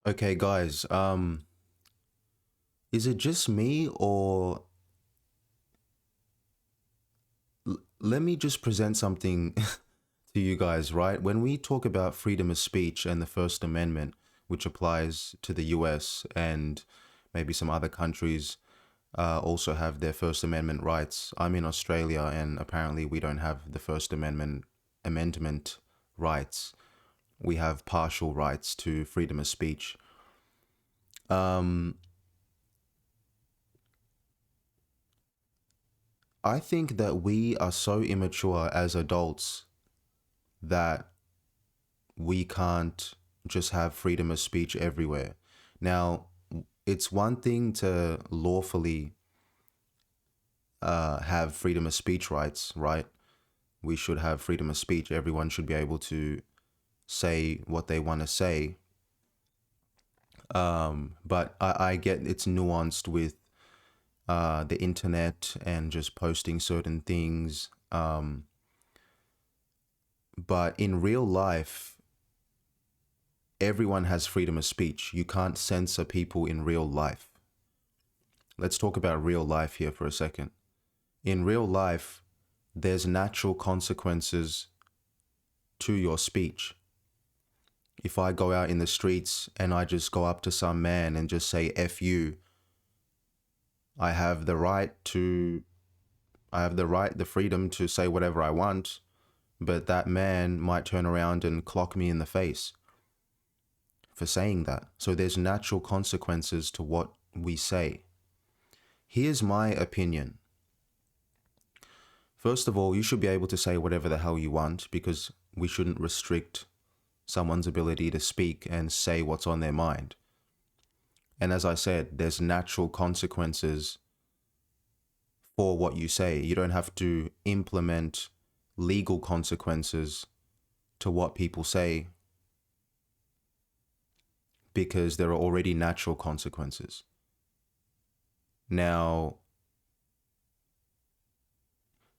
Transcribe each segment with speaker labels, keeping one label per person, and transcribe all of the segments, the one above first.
Speaker 1: Okay, guys, is it just me or let me just present something to you guys, right? When we talk about freedom of speech and the First Amendment, which applies to the US and maybe some other countries also have their First Amendment rights. I'm in Australia and apparently we don't have the First Amendment rights. We have partial rights to freedom of speech. Um, I think that we are so immature as adults that we can't just have freedom of speech everywhere. Now, it's one thing to lawfully have freedom of speech rights, right? We should have freedom of speech. Everyone should be able to say what they want to say. But I get it's nuanced with the internet and just posting certain things. But in real life, everyone has freedom of speech. You can't censor people in real life. Let's talk about real life here for a second. In real life, there's natural consequences to your speech. If I go out in the streets and I just go up to some man and just say F you, I have the right to, the freedom to say whatever I want, but that man might turn around and clock me in the face for saying that. So there's natural consequences to what we say. Here's my opinion. First of all, you should be able to say whatever the hell you want because we shouldn't restrict someone's ability to speak and say what's on their mind. And as I said, there's natural consequences for what you say. You don't have to implement legal consequences to what people say because there are already natural consequences. Now,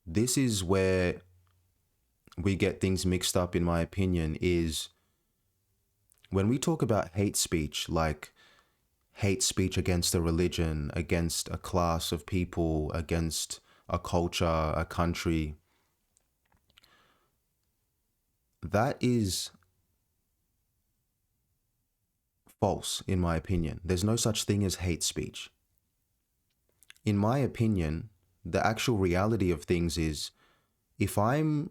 Speaker 1: this is where we get things mixed up, in my opinion, is when we talk about hate speech, like hate speech against a religion, against a class of people, against a culture, a country, that is false, in my opinion. There's no such thing as hate speech. In my opinion, the actual reality of things is if I'm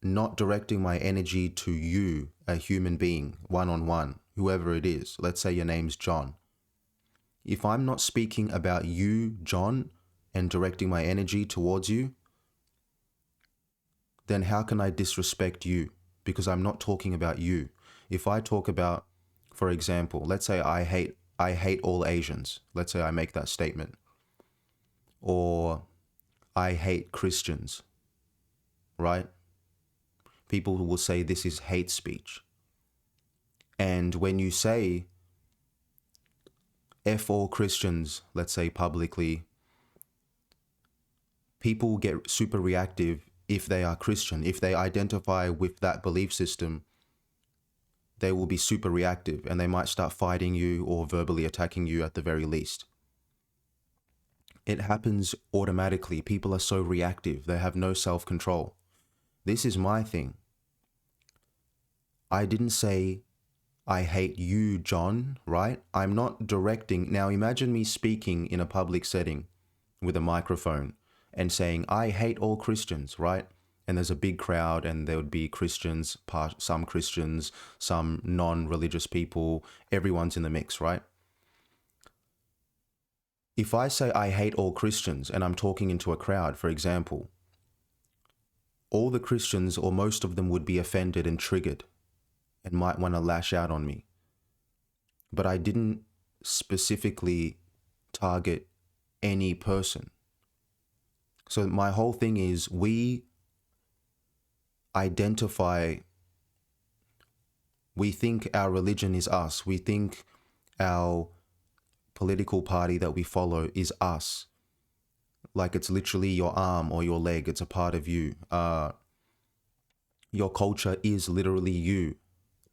Speaker 1: not directing my energy to you, a human being, one on one, whoever it is, let's say your name's John. If I'm not speaking about you, John, and directing my energy towards you, then how can I disrespect you? Because I'm not talking about you. If I talk about, for example, let's say I hate all Asians. Let's say I make that statement. Or I hate Christians, right? People will say this is hate speech. And when you say F all Christians, let's say publicly, people get super reactive if they are Christian. If they identify with that belief system, they will be super reactive and they might start fighting you or verbally attacking you at the very least. It happens automatically. People are so reactive. They have no self-control. This is my thing. I didn't say I hate you, John, right? I'm not directing. Now imagine me speaking in a public setting with a microphone and saying, I hate all Christians, right? And there's a big crowd and there would be Christians, some non-religious people, everyone's in the mix, right? If I say I hate all Christians and I'm talking into a crowd, for example, all the Christians or most of them would be offended and triggered and might want to lash out on me. But I didn't specifically target any person. So my whole thing is we identify, we think our religion is us. We think our political party that we follow is us. Like it's literally your arm or your leg. It's a part of you. Your culture is literally you.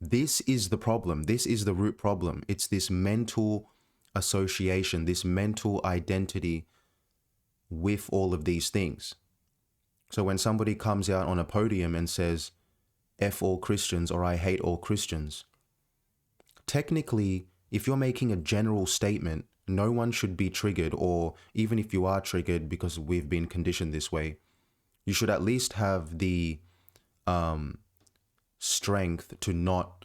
Speaker 1: This is the problem. This is the root problem. It's this mental association, this mental identity with all of these things. So when somebody comes out on a podium and says, F all Christians, or I hate all Christians, technically, if you're making a general statement, no one should be triggered, or even if you are triggered because we've been conditioned this way, you should at least have the strength to not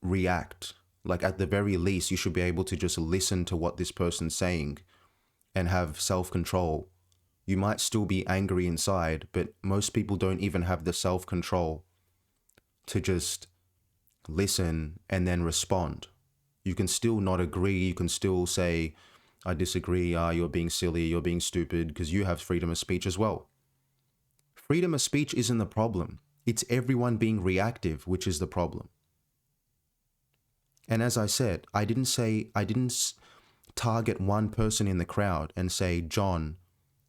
Speaker 1: react. Like at the very least, you should be able to just listen to what this person's saying and have self-control. You might still be angry inside, but most people don't even have the self-control to just listen and then respond. You can still not agree. You can still say, I disagree. You're being silly. You're being stupid, because you have freedom of speech as well. Freedom of speech isn't the problem. It's everyone being reactive, which is the problem. And as I said, I didn't target one person in the crowd and say, John,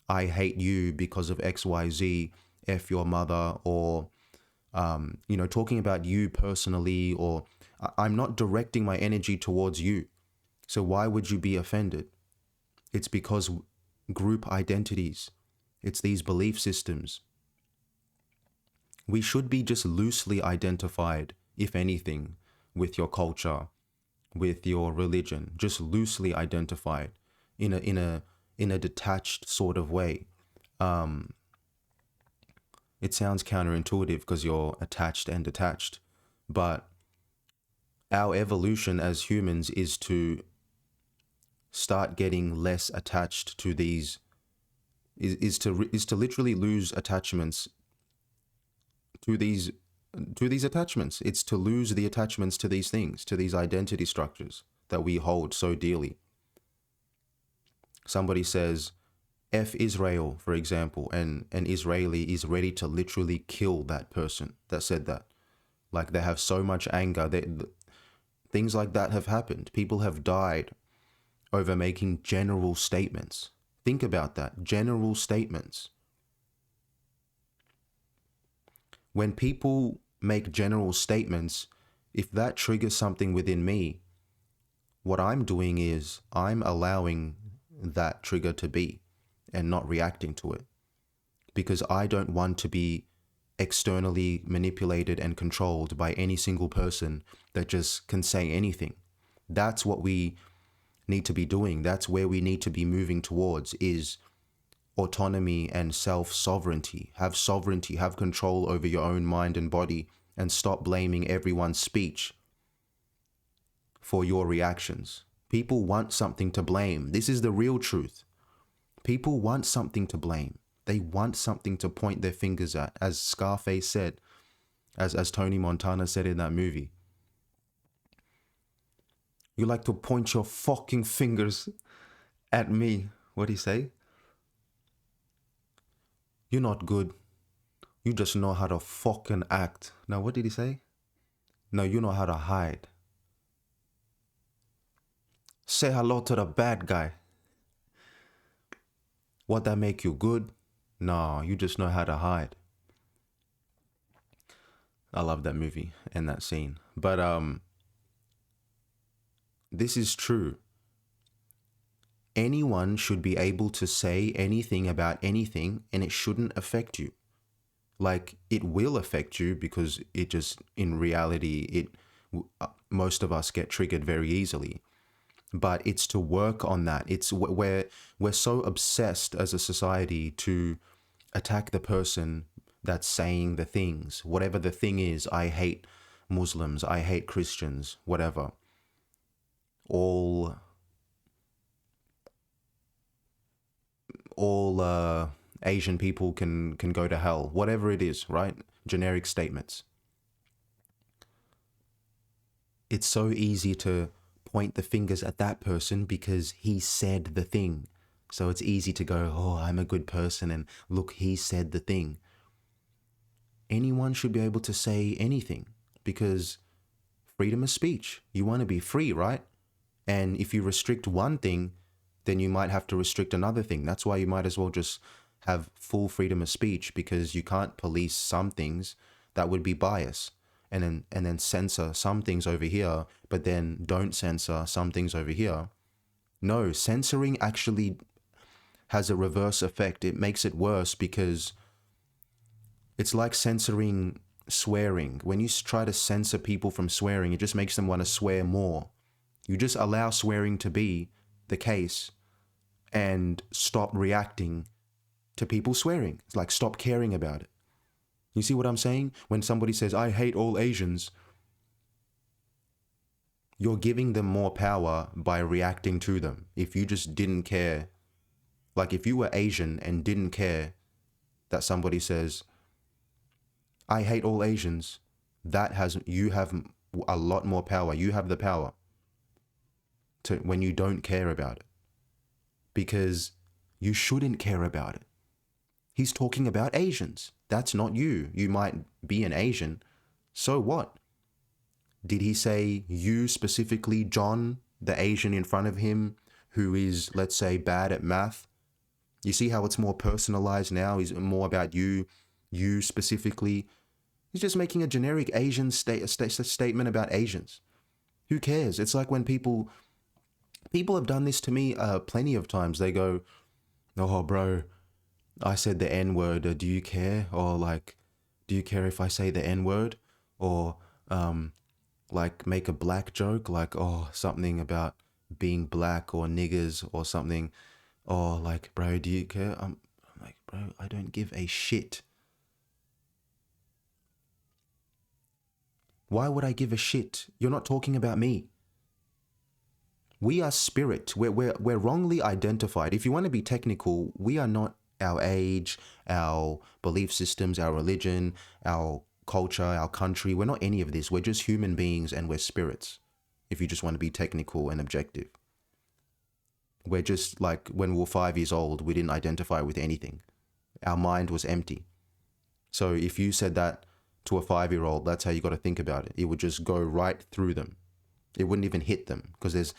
Speaker 1: I hate you because of XYZ, F your mother, or, talking about you personally, or I'm not directing my energy towards you. So why would you be offended? It's because group identities, it's these belief systems. We should be just loosely identified, if anything, with your culture, with your religion, just loosely identified in a detached sort of way. It sounds counterintuitive because you're attached and detached, but our evolution as humans is to start getting less attached to these, is to literally lose attachments to these attachments. It's to lose the attachments to these things, to these identity structures that we hold so dearly. Somebody says, F Israel, for example, and an Israeli is ready to literally kill that person that said that. Like, they have so much anger. Things like that have happened. People have died over making general statements. Think about that. General statements. When people make general statements, if that triggers something within me, what I'm doing is I'm allowing that trigger to be and not reacting to it, because I don't want to be externally manipulated and controlled by any single person that just can say anything. That's what we need to be doing. That's where we need to be moving towards, is autonomy and self-sovereignty. Have sovereignty, have control over your own mind and body, and stop blaming everyone's speech for your reactions. People want something to blame. This is the real truth. People want something to blame. They want something to point their fingers at, as Scarface said, as Tony Montana said in that movie. You like to point your fucking fingers at me. What'd he say? You're not good. You just know how to fucking act. Now, what did he say? No, you know how to hide. Say hello to the bad guy. What, that make you good? No, you just know how to hide. I love that movie and that scene. But this is true. Anyone should be able to say anything about anything, and it shouldn't affect you. Like, it will affect you because it just, in reality, most of us get triggered very easily. But it's to work on that. It's where we're so obsessed as a society to attack the person that's saying the things. Whatever the thing is, I hate Muslims, I hate Christians, whatever. All Asian people can go to hell. Whatever it is, right? Generic statements. It's so easy to point the fingers at that person because he said the thing. So it's easy to go, oh, I'm a good person, and look, he said the thing. Anyone should be able to say anything, because freedom of speech. You want to be free, right? And if you restrict one thing, then you might have to restrict another thing. That's why you might as well just have full freedom of speech, because you can't police some things. That would be bias. and then censor some things over here, but then don't censor some things over here. No, censoring actually has a reverse effect. It makes it worse because it's like censoring swearing. When you try to censor people from swearing, it just makes them want to swear more. You just allow swearing to be the case and stop reacting to people swearing. It's like stop caring about it. You see what I'm saying? When somebody says, I hate all Asians, you're giving them more power by reacting to them. If you just didn't care, like if you were Asian and didn't care that somebody says, I hate all Asians, you have a lot more power. You have the power to when you don't care about it, because you shouldn't care about it. He's talking about Asians. That's not you. You might be an Asian. So what? Did he say you specifically, John, the Asian in front of him, who is, let's say, bad at math? You see how it's more personalized now? He's more about you specifically. He's just making a generic Asian statement about Asians. Who cares? It's like when people have done this to me plenty of times. They go, oh, bro, I said the N-word. Do you care? Or like, do you care if I say the N-word? Or like make a black joke, like, oh, something about being black or niggers or something. Or like, bro, do you care? I'm like, bro, I don't give a shit. Why would I give a shit? You're not talking about me. We are spirit. We're wrongly identified. If you want to be technical, we are not our age, our belief systems, our religion, our culture, our country. We're not any of this. We're just human beings and we're spirits. If you just want to be technical and objective. We're just like when we were 5 years old, we didn't identify with anything. Our mind was empty. So if you said that to a 5-year-old, that's how you got to think about it. It would just go right through them. It wouldn't even hit them, because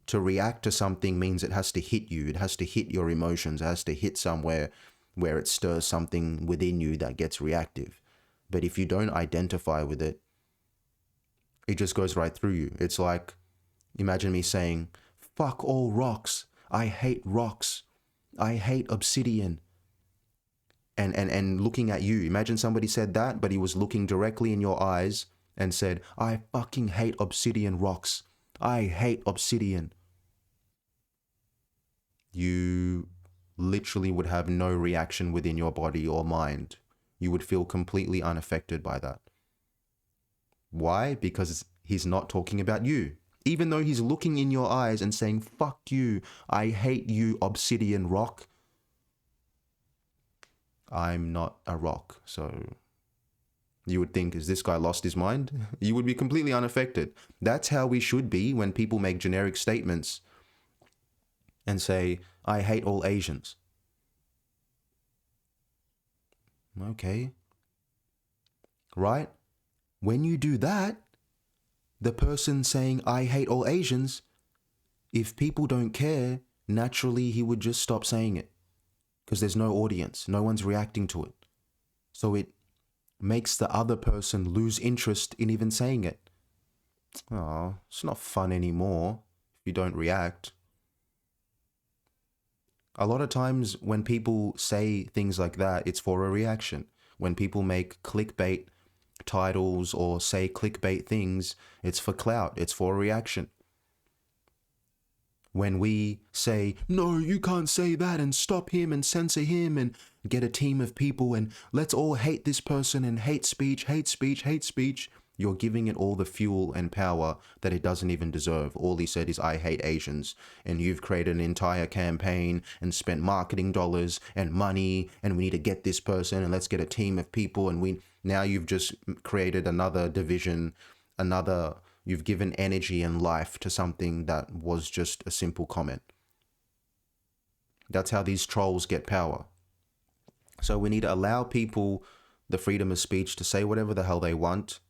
Speaker 1: to react to something means it has to hit you. It has to hit your emotions. It has to hit somewhere where it stirs something within you that gets reactive. But if you don't identify with it, it just goes right through you. It's like, imagine me saying, fuck all rocks. I hate rocks. I hate obsidian. And looking at you. Imagine somebody said that, but he was looking directly in your eyes and said, I fucking hate obsidian rocks. I hate obsidian. You literally would have no reaction within your body or mind. You would feel completely unaffected by that. Why? Because he's not talking about you. Even though he's looking in your eyes and saying, fuck you, I hate you, obsidian rock. I'm not a rock, so you would think, is this guy lost his mind? You would be completely unaffected. That's how we should be when people make generic statements and say, I hate all Asians. Okay. Right? When you do that, the person saying, I hate all Asians, if people don't care, naturally he would just stop saying it. Because there's no audience. No one's reacting to it. So it makes the other person lose interest in even saying it. Oh, it's not fun anymore if you don't react. A lot of times when people say things like that, it's for a reaction. When people make clickbait titles or say clickbait things, it's for clout. It's for a reaction. When we say, no, you can't say that, and stop him and censor him and get a team of people and let's all hate this person and hate speech, hate speech, hate speech, you're giving it all the fuel and power that it doesn't even deserve. All he said is, I hate Asians. And you've created an entire campaign and spent marketing dollars and money, and we need to get this person and let's get a team of people. And now you've just created another division, you've given energy and life to something that was just a simple comment. That's how these trolls get power. So we need to allow people the freedom of speech to say whatever the hell they want.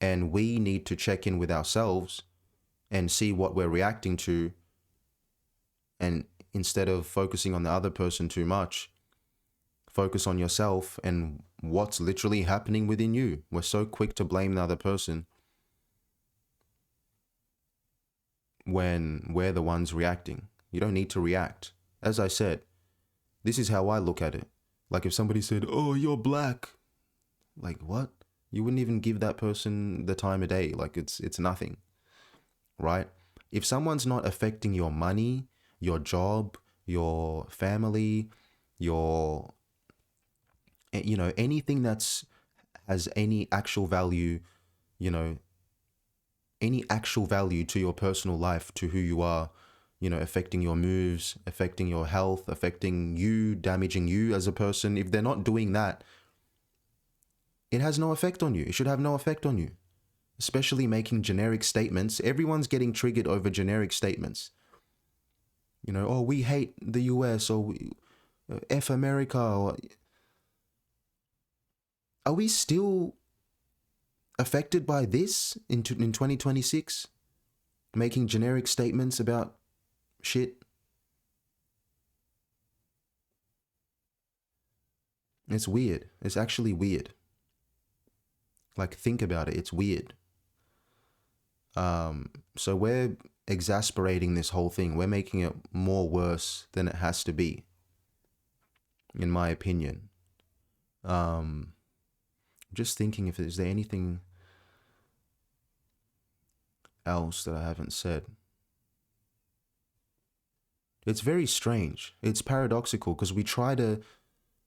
Speaker 1: And we need to check in with ourselves and see what we're reacting to. And instead of focusing on the other person too much, focus on yourself and what's literally happening within you. We're so quick to blame the other person when we're the ones reacting. You don't need to react. As I said, this is how I look at it. Like if somebody said, "Oh, you're black." Like, what? You wouldn't even give that person the time of day. Like it's nothing, right? If someone's not affecting your money, your job, your family, your, you know, anything that's has any actual value, you know, any actual value to your personal life, to who you are, you know, affecting your moves, affecting your health, affecting you, damaging you as a person, if they're not doing that, it has no effect on you. It should have no effect on you. Especially making generic statements. Everyone's getting triggered over generic statements. You know, oh, we hate the US, or F America, or are we still affected by this in 2026? Making generic statements about shit? It's weird. It's actually weird. Like, think about it. It's weird. So we're exasperating this whole thing. We're making it more worse than it has to be, in my opinion. Just thinking if is there anything else that I haven't said. It's very strange. It's paradoxical because we try to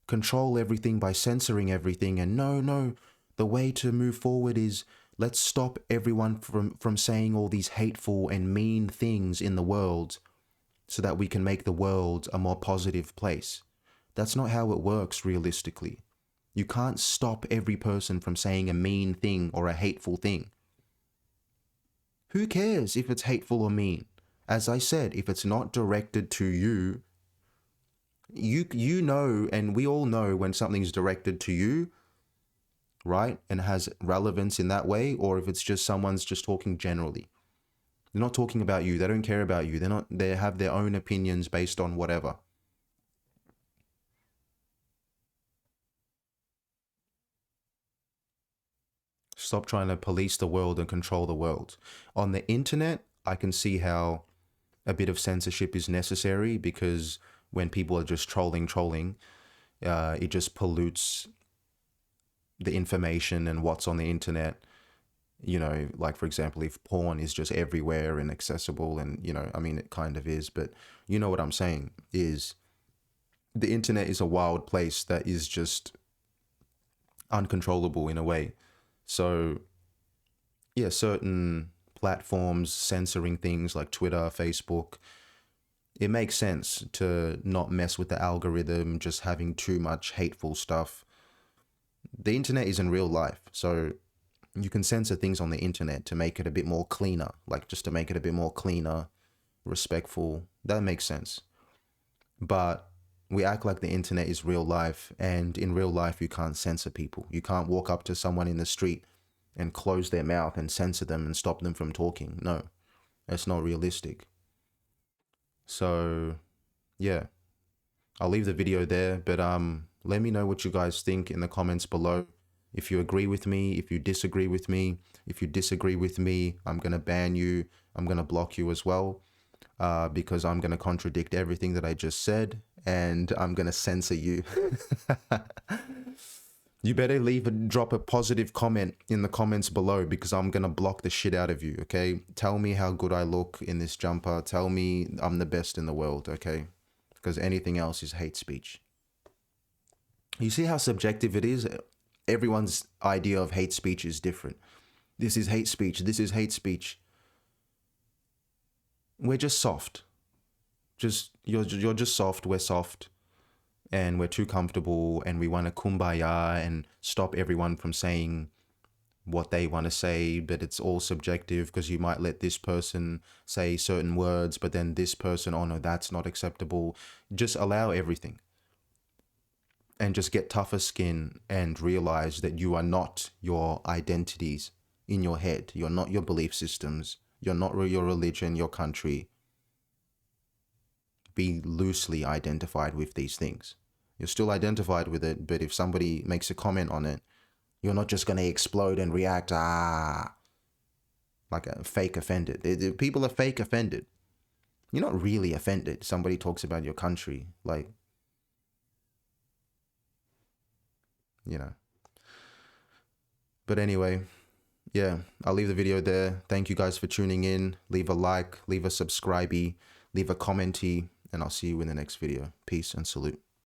Speaker 1: control everything by censoring everything, and no, the way to move forward is let's stop everyone from saying all these hateful and mean things in the world so that we can make the world a more positive place. That's not how it works realistically. You can't stop every person from saying a mean thing or a hateful thing. Who cares if it's hateful or mean? As I said, if it's not directed to you, you know, and we all know when something's directed to you, right? And has relevance in that way, or if it's just someone's just talking generally. They're not talking about you. They don't care about you. They have their own opinions based on whatever. Stop trying to police the world and control the world. On the internet, I can see how a bit of censorship is necessary, because when people are just trolling, it just pollutes the information and what's on the internet. You know, like for example, if porn is just everywhere and accessible, and, you know, I mean, it kind of is, but you know what I'm saying is the internet is a wild place that is just uncontrollable in a way. So yeah, certain platforms censoring things like Twitter, Facebook, it makes sense to not mess with the algorithm, just having too much hateful stuff. The internet is in real life, so you can censor things on the internet to make it a bit more cleaner, like just to make it a bit more cleaner, respectful. That makes sense. But we act like the internet is real life, and in real life you can't censor people. You can't walk up to someone in the street and close their mouth and censor them and stop them from talking. No, that's not realistic. So yeah, I'll leave the video there, but let me know what you guys think in the comments below. If you agree with me, if you disagree with me. If you disagree with me, I'm going to ban you. I'm going to block you as well, because I'm going to contradict everything that I just said, and I'm going to censor you. You better drop a positive comment in the comments below, because I'm going to block the shit out of you, okay? Tell me how good I look in this jumper. Tell me I'm the best in the world, okay? Because anything else is hate speech. You see how subjective it is? Everyone's idea of hate speech is different. This is hate speech. This is hate speech. We're just soft. You're just soft. We're soft. And we're too comfortable, and we want to kumbaya and stop everyone from saying what they want to say, but it's all subjective, because you might let this person say certain words, but then this person, oh no, that's not acceptable. Just allow everything. And just get tougher skin and realize that you are not your identities in your head. You're not your belief systems. You're not your religion, your country. Be loosely identified with these things. You're still identified with it, but if somebody makes a comment on it, you're not just going to explode and react, like a fake offended. People are fake offended. You're not really offended. Somebody talks about your country, like, you know. But anyway, yeah, I'll leave the video there. Thank you guys for tuning in. Leave a like, leave a subscribey, leave a commenty, and I'll see you in the next video. Peace and salute.